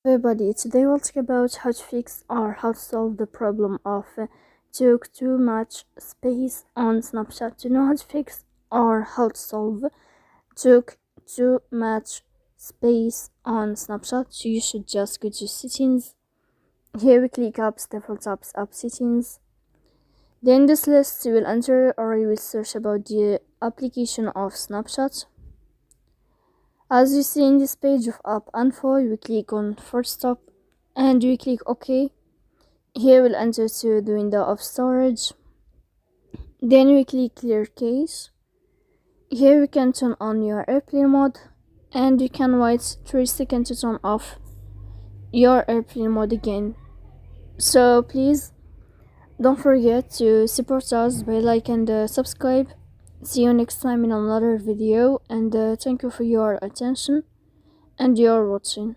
Everybody, today we'll talk about how to fix or how to solve the problem of took too much space on Snapchat. To know how to fix or how to solve took too much space on Snapchat, you should just go to settings. Here we click apps, default apps, app settings. Then in this list you will enter or you will search about the application of Snapchat. As you see in this page of app info, you click on first stop and you click OK. Here we'll enter to the window of storage. Then we click clear cache. Here we can turn on your airplane mode and you can wait 3 seconds to turn off your airplane mode again. So please don't forget to support us by like and subscribe. See you next time in another video, and thank you for your attention and your watching.